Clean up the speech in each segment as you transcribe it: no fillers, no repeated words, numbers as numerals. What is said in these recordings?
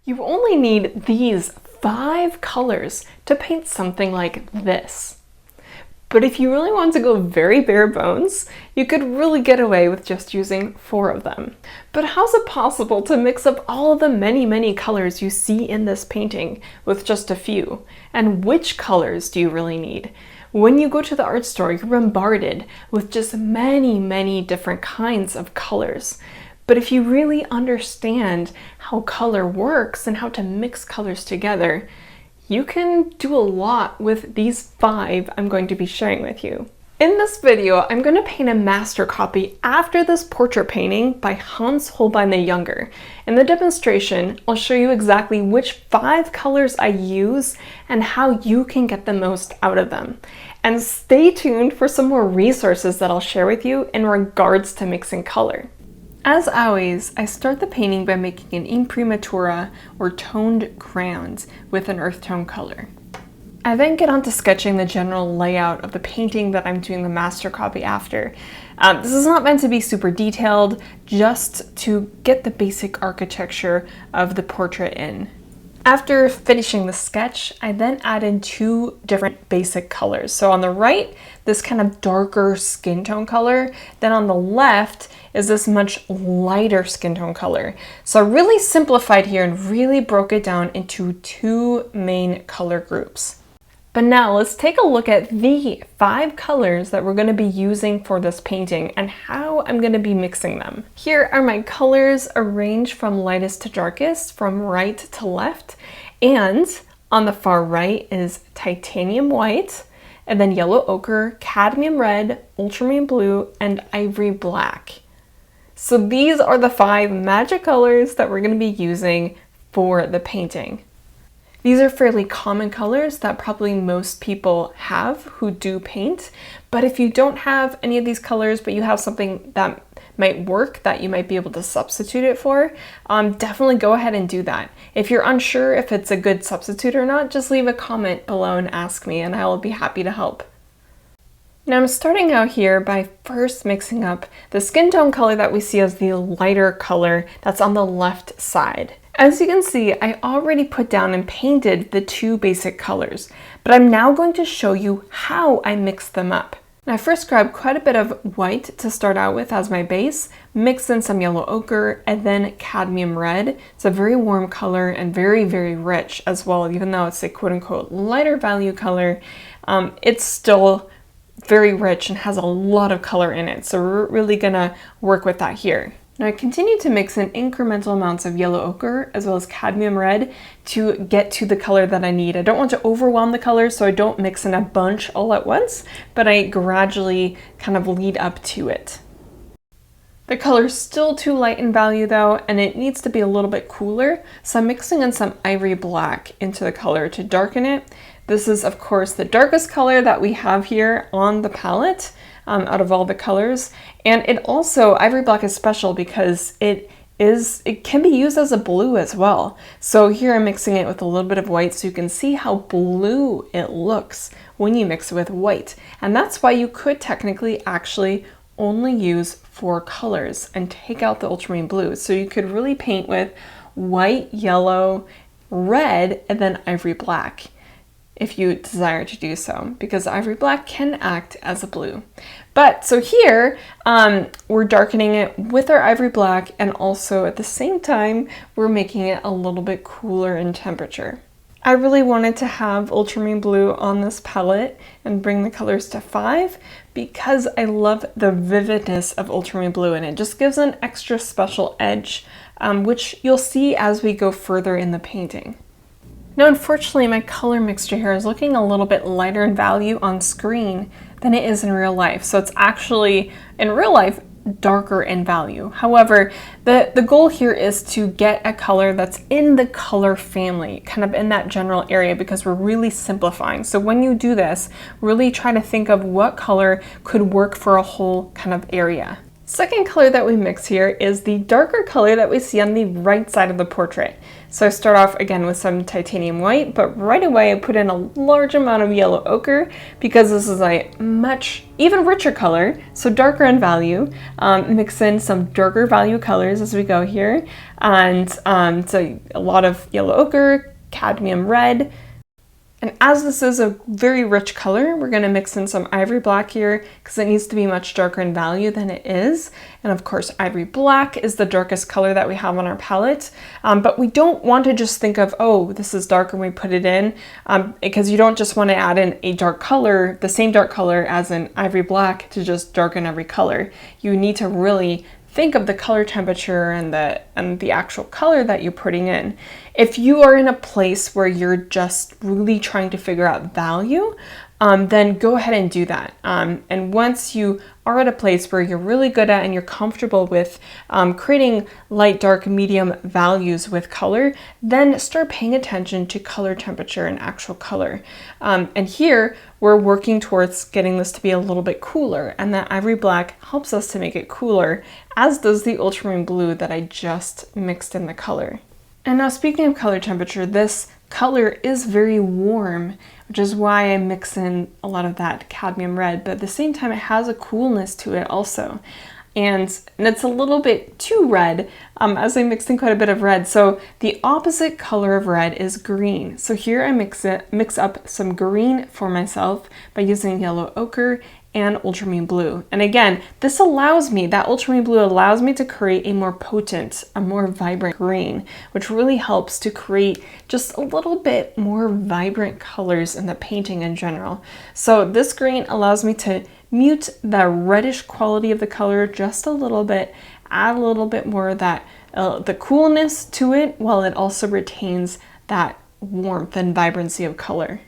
You only need these 5 colors to paint something like this. But if you really want to go very bare bones, you could really get away with just using 4 of them. But how's it possible to mix up all of the many colors you see in this painting with just a few? And which colors do you really need? When you go to the art store, you're bombarded with just many different kinds of colors. But if you really understand how color works and how to mix colors together, you can do a lot with these 5 I'm going to be sharing with you. In this video, I'm going to paint a master copy after this portrait painting by Hans Holbein the Younger. In the demonstration, I'll show you exactly which 5 colors I use and how you can get the most out of them. And stay tuned for some more resources that I'll share with you in regards to mixing color. As always, I start the painting by making an imprimatura or toned ground with an earth tone color. I then get on to sketching the general layout of the painting that I'm doing the master copy after. This is not meant to be super detailed, just to get the basic architecture of the portrait in. After finishing the sketch, I then add in 2 different basic colors. So on the right, this kind of darker skin tone color. Then on the left is this much lighter skin tone color. So I really simplified here and really broke it down into 2 main color groups. But now let's take a look at the 5 colors that we're going to be using for this painting and how I'm going to be mixing them. Here are my colors arranged from lightest to darkest, from right to left. And on the far right is titanium white, and then yellow ochre, cadmium red, ultramarine blue, and ivory black. So these are the 5 magic colors that we're going to be using for the painting. These are fairly common colors that probably most people have who do paint, but if you don't have any of these colors, but you have something that might work that you might be able to substitute it for, definitely go ahead and do that. If you're unsure if it's a good substitute or not, just leave a comment below and ask me and I will be happy to help. Now I'm starting out here by first mixing up the skin tone color that we see as the lighter color that's on the left side. As you can see, I already put down and painted the 2 basic colors, but I'm now going to show you how I mix them up. I first grabbed quite a bit of white to start out with as my base, mixed in some yellow ochre, and then cadmium red. It's a very warm color and very rich as well. Even though it's a quote-unquote lighter value color, it's still very rich and has a lot of color in it. So we're really gonna work with that here. Now I continue to mix in incremental amounts of yellow ochre as well as cadmium red to get to the color that I need. I don't want to overwhelm the colors, so I don't mix in a bunch all at once, but I gradually kind of lead up to it. The color's still too light in value though, and it needs to be a little bit cooler, so I'm mixing in some ivory black into the color to darken it. This is of course the darkest color that we have here on the palette. Out of all the colors, and it also, ivory black is special because it can be used as a blue as well. So here I'm mixing it with a little bit of white so you can see how blue it looks when you mix it with white. And that's why you could technically actually only use 4 colors and take out the ultramarine blue. So you could really paint with white, yellow, red, and then ivory black, if you desire to do so, because ivory black can act as a blue. But so here, we're darkening it with our ivory black, and also at the same time, we're making it a little bit cooler in temperature. I really wanted to have ultramarine blue on this palette and bring the colors to 5 because I love the vividness of ultramarine blue, and it just gives an extra special edge, which you'll see as we go further in the painting. Now, unfortunately, my color mixture here is looking a little bit lighter in value on screen than it is in real life. So it's actually, in real life, darker in value. However, the goal here is to get a color that's in the color family, kind of in that general area, because we're really simplifying. So when you do this, really try to think of what color could work for a whole kind of area. Second color that we mix here is the darker color that we see on the right side of the portrait. So I start off again with some titanium white, but right away I put in a large amount of yellow ochre because this is a much even richer color, so darker in value. Mix in some darker value colors as we go here, and so a lot of yellow ochre, cadmium red. And as this is a very rich color, we're going to mix in some ivory black here because it needs to be much darker in value than it is. And of course, ivory black is the darkest color that we have on our palette. But we don't want to just think of, oh, this is dark and we put it in, because you don't just want to add in a dark color, the same dark color as in ivory black, to just darken every color. You need to really think of the color temperature and the actual color that you're putting in. If you are in a place where you're just really trying to figure out value, then go ahead and do that. And once you are at a place where you're really good at and you're comfortable with creating light, dark, medium values with color, then start paying attention to color temperature and actual color. And here we're working towards getting this to be a little bit cooler, and that ivory black helps us to make it cooler, as does the ultramarine blue that I just mixed in the color. And now, speaking of color temperature, this color is very warm, which is why I mix in a lot of that cadmium red, but at the same time it has a coolness to it also. And it's a little bit too red, as I mixed in quite a bit of red. So the opposite color of red is green. So here I mix up some green for myself by using yellow ochre and ultramarine blue. And again, this allows me, that ultramarine blue allows me to create a more potent, a more vibrant green, which really helps to create just a little bit more vibrant colors in the painting in general. So this green allows me to mute the reddish quality of the color just a little bit, add a little bit more of that, the coolness to it, while it also retains that warmth and vibrancy of color.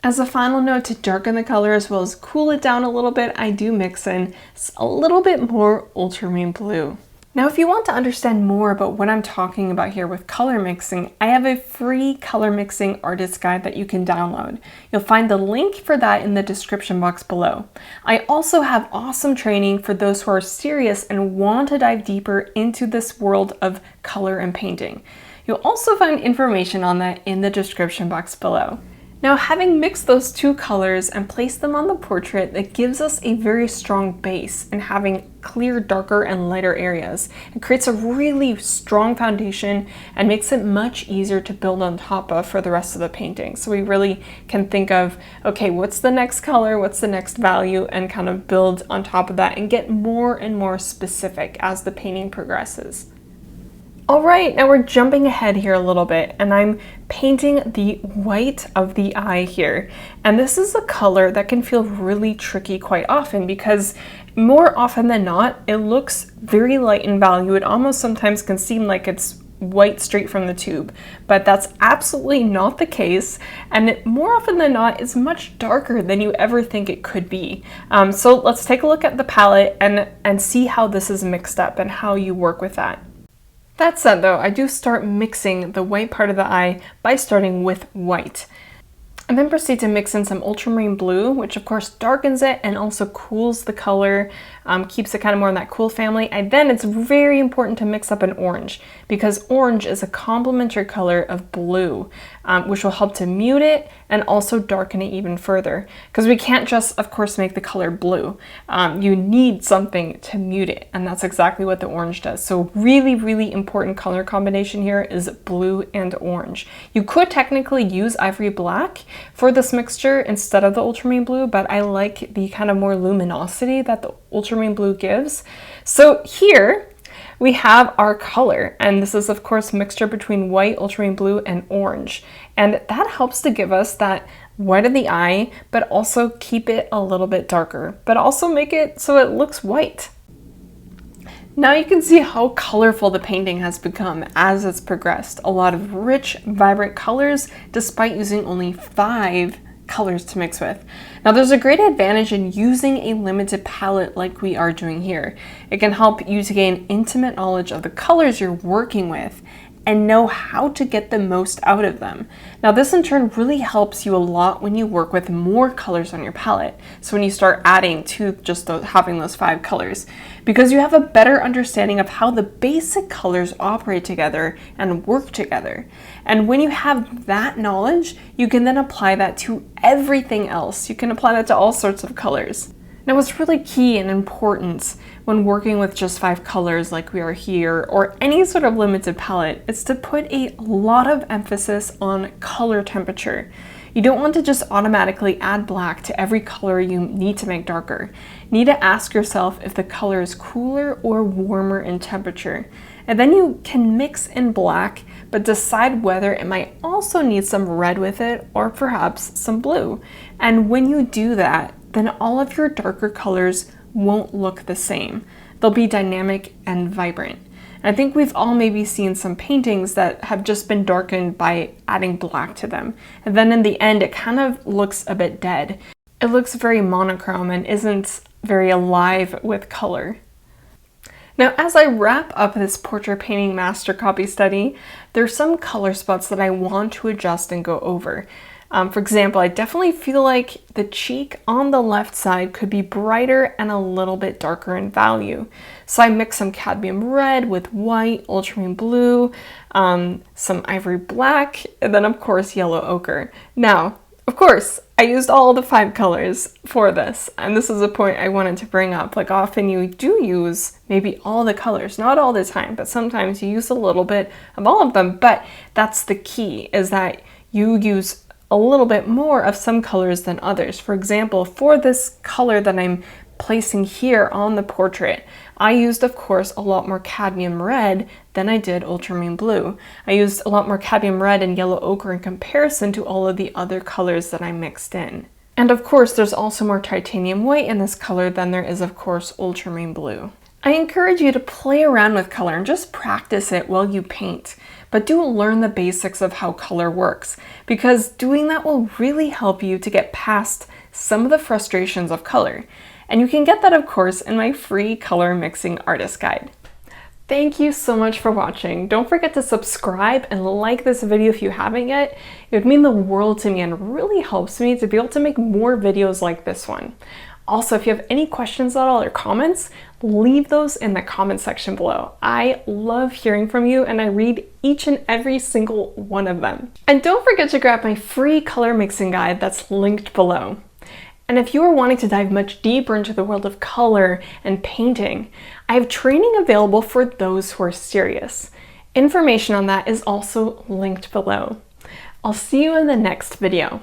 As a final note, to darken the color as well as cool it down a little bit, I do mix in a little bit more ultramarine blue. Now, if you want to understand more about what I'm talking about here with color mixing, I have a free color mixing artist guide that you can download. You'll find the link for that in the description box below. I also have awesome training for those who are serious and want to dive deeper into this world of color and painting. You'll also find information on that in the description box below. Now, having mixed those two colors and placed them on the portrait, that gives us a very strong base, and having clear, darker, and lighter areas. It creates a really strong foundation and makes it much easier to build on top of for the rest of the painting. So we really can think of, okay, what's the next color, what's the next value, and kind of build on top of that and get more and more specific as the painting progresses. All right, now we're jumping ahead here a little bit, and I'm painting the white of the eye here. And this is a color that can feel really tricky quite often because more often than not, it looks very light in value. It almost sometimes can seem like it's white straight from the tube, but that's absolutely not the case. And it more often than not is much darker than you ever think it could be. So let's take a look at the palette and see how this is mixed up and how you work with that. That said though, I do start mixing the white part of the eye by starting with white. And then proceed to mix in some ultramarine blue, which of course darkens it and also cools the color, keeps it kind of more in that cool family. And then it's very important to mix up an orange, because orange is a complementary color of blue, which will help to mute it and also darken it even further. Because we can't just, of course, make the color blue. You need something to mute it, and that's exactly what the orange does. So really, really important color combination here is blue and orange. You could technically use ivory black for this mixture instead of the ultramarine blue, but I like the kind of more luminosity that the ultramarine blue gives. So here we have our color, and this is of course mixture between white, ultramarine blue, and orange. And that helps to give us that white of the eye, but also keep it a little bit darker, but also make it so it looks white. Now you can see how colorful the painting has become as it's progressed. A lot of rich, vibrant colors, despite using only 5 colors to mix with. Now there's a great advantage in using a limited palette like we are doing here. It can help you to gain intimate knowledge of the colors you're working with and know how to get the most out of them. Now this in turn really helps you a lot when you work with more colors on your palette. So when you start adding to just having those 5 colors, because you have a better understanding of how the basic colors operate together and work together. And when you have that knowledge, you can then apply that to everything else. You can apply that to all sorts of colors. Now what's really key and important when working with just 5 colors like we are here, or any sort of limited palette, is to put a lot of emphasis on color temperature. You don't want to just automatically add black to every color you need to make darker. You need to ask yourself if the color is cooler or warmer in temperature. And then you can mix in black, but decide whether it might also need some red with it, or perhaps some blue. And when you do that, then all of your darker colors won't look the same. They'll be dynamic and vibrant. And I think we've all maybe seen some paintings that have just been darkened by adding black to them. And then in the end, it kind of looks a bit dead. It looks very monochrome and isn't very alive with color. Now, as I wrap up this portrait painting master copy study, there's some color spots that I want to adjust and go over. For example, I definitely feel like the cheek on the left side could be brighter and a little bit darker in value. So I mixed some cadmium red with white, ultramarine blue, some ivory black, and then of course yellow ochre. Now, of course, I used all the 5 colors for this, and this is a point I wanted to bring up. Like, often you do use maybe all the colors, not all the time, but sometimes you use a little bit of all of them. But that's the key, is that you use a little bit more of some colors than others. For example, for this color that I'm placing here on the portrait, I used, of course, a lot more cadmium red than I did ultramarine blue. I used a lot more cadmium red and yellow ochre in comparison to all of the other colors that I mixed in. And of course, there's also more titanium white in this color than there is, of course, ultramarine blue. I encourage you to play around with color and just practice it while you paint. But do learn the basics of how color works, because doing that will really help you to get past some of the frustrations of color. And you can get that, of course, in my free color mixing artist guide. Thank you so much for watching. Don't forget to subscribe and like this video if you haven't yet. It would mean the world to me and really helps me to be able to make more videos like this one. Also, if you have any questions at all or comments, leave those in the comment section below. I love hearing from you and I read each and every single one of them. And don't forget to grab my free color mixing guide that's linked below. And if you are wanting to dive much deeper into the world of color and painting, I have training available for those who are serious. Information on that is also linked below. I'll see you in the next video.